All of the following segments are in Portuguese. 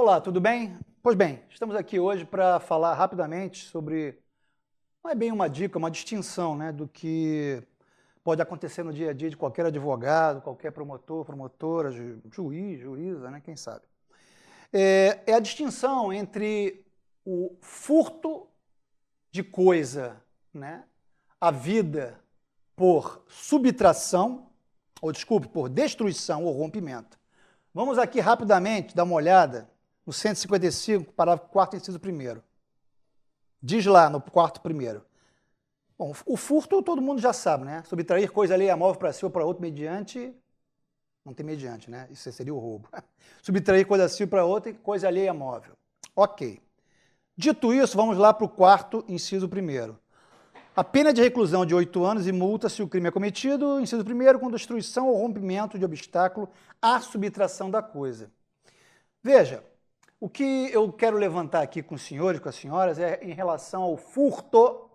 Olá, tudo bem? Pois bem, estamos aqui hoje para falar rapidamente sobre, não é bem uma dica, uma distinção, né, do que pode acontecer no dia a dia de qualquer advogado, qualquer promotor, promotora, juiz, juíza, né, quem sabe. É a distinção entre o furto de coisa, né, a vida por subtração, ou desculpe, por destruição ou rompimento. Vamos aqui rapidamente dar uma olhada no 155, parágrafo 4º, inciso 1º. Diz lá no 4º. Bom, o furto todo mundo já sabe, né? Subtrair coisa alheia móvel para si ou para outro mediante... Não tem mediante, né? Isso seria o roubo. Subtrair coisa si para outra e coisa alheia móvel. Ok. Dito isso, vamos lá para o 4º, inciso 1º. A pena de reclusão de 8 anos e multa se o crime é cometido, inciso 1º, com destruição ou rompimento de obstáculo à subtração da coisa. Veja, o que eu quero levantar aqui com os senhores, com as senhoras, é em relação ao furto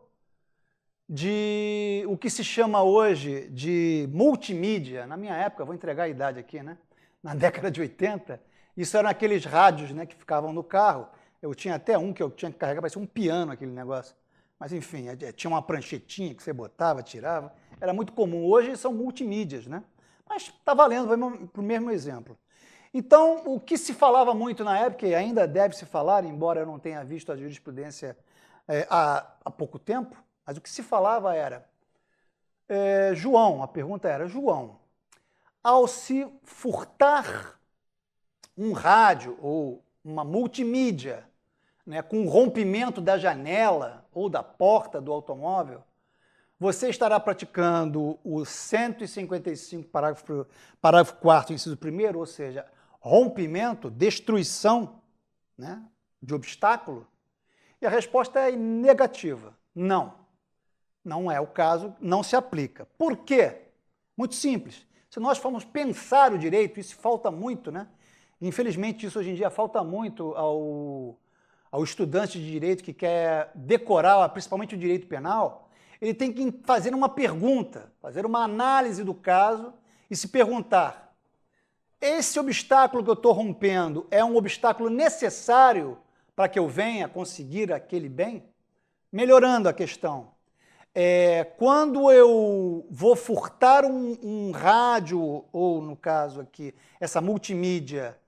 de o que se chama hoje de multimídia. Na minha época, vou entregar a idade aqui, né? Na década de 80, isso eram aqueles rádios, né, que ficavam no carro. Eu tinha até um que eu tinha que carregar, parecia um piano aquele negócio. Mas enfim, tinha uma pranchetinha que você botava, tirava. Era muito comum. Hoje são multimídias, né? Mas está valendo para o mesmo exemplo. Então, o que se falava muito na época, e ainda deve se falar, embora eu não tenha visto a jurisprudência há pouco tempo, mas o que se falava era, João, a pergunta era, João, ao se furtar um rádio ou uma multimídia, né, com um rompimento da janela ou da porta do automóvel, você estará praticando o 155, parágrafo 4º, inciso 1º, ou seja, rompimento, destruição, né, de obstáculo? E a resposta é negativa. Não. Não é o caso, não se aplica. Por quê? Muito simples. Se nós formos pensar o direito, isso falta muito, né? Infelizmente, isso hoje em dia falta muito ao estudante de direito que quer decorar, principalmente o direito penal. Ele tem que fazer uma pergunta, fazer uma análise do caso e se perguntar: esse obstáculo que eu estou rompendo é um obstáculo necessário para que eu venha conseguir aquele bem? Melhorando a questão, quando eu vou furtar um rádio, ou no caso aqui, essa multimídia,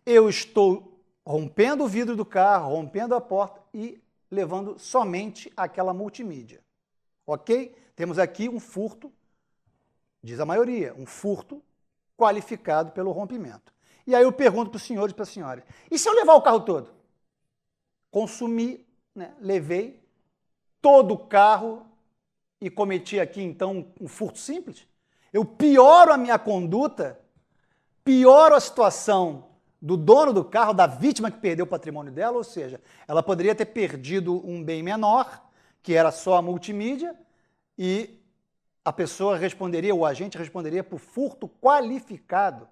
eu estou rompendo o vidro do carro, rompendo a porta e levando somente aquela multimídia. Ok? Temos aqui um furto, diz a maioria, um furto qualificado pelo rompimento. E aí eu pergunto para os senhores e para as senhoras, e se eu levar o carro todo? Consumi, né, levei todo o carro e cometi aqui, então, um furto simples? Eu pioro a minha conduta, pioro a situação do dono do carro, da vítima que perdeu o patrimônio dela, ou seja, ela poderia ter perdido um bem menor, que era só a multimídia, e a pessoa responderia, o agente responderia por furto qualificado.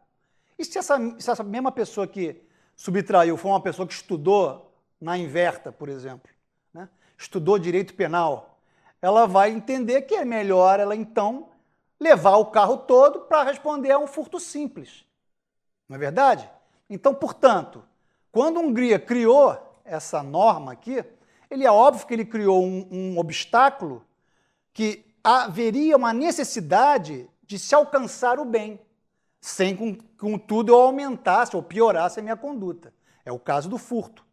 E se essa mesma pessoa que subtraiu foi uma pessoa que estudou na Inverta, por exemplo, né? Estudou direito penal, ela vai entender que é melhor ela, então, levar o carro todo para responder a um furto simples. Não é verdade? Então, portanto, quando a Hungria criou essa norma aqui, é óbvio que ele criou um obstáculo que haveria uma necessidade de se alcançar o bem, sem, contudo, eu aumentasse ou piorasse a minha conduta. É o caso do furto,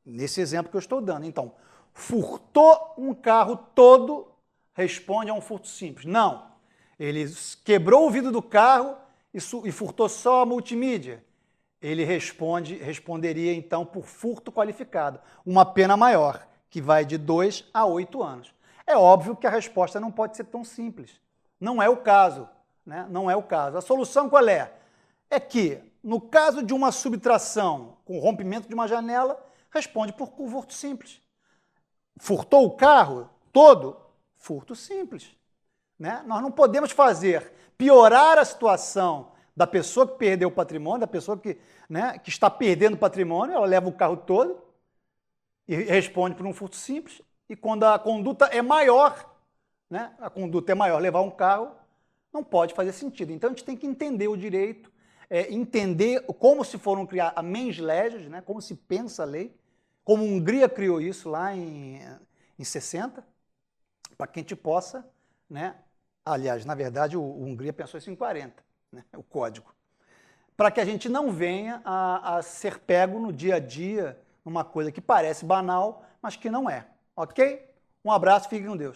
nesse exemplo que eu estou dando. Então, furtou um carro todo, responde a um furto simples. Não, ele quebrou o vidro do carro e furtou só a multimídia. Ele responderia, então, por furto qualificado, uma pena maior, que vai de 2 a 8 anos. É óbvio que a resposta não pode ser tão simples. Não é o caso, né? Não é o caso. A solução qual é? É que, no caso de uma subtração com rompimento de uma janela, responde por furto simples. Furtou o carro todo? Furto simples, né? Nós não podemos piorar a situação da pessoa que perdeu o patrimônio, da pessoa que, né, que está perdendo o patrimônio, ela leva o carro todo e responde por um furto simples. E quando a conduta é maior, né, levar um carro não pode fazer sentido. Então a gente tem que entender o direito, entender como se foram criar a mens legis, né, como se pensa a lei, como a Hungria criou isso lá em 60, para que a gente possa, né, aliás, na verdade, o Hungria pensou isso em 40, né, o código, para que a gente não venha a ser pego no dia a dia, numa coisa que parece banal, mas que não é, ok? Um abraço, fiquem com Deus.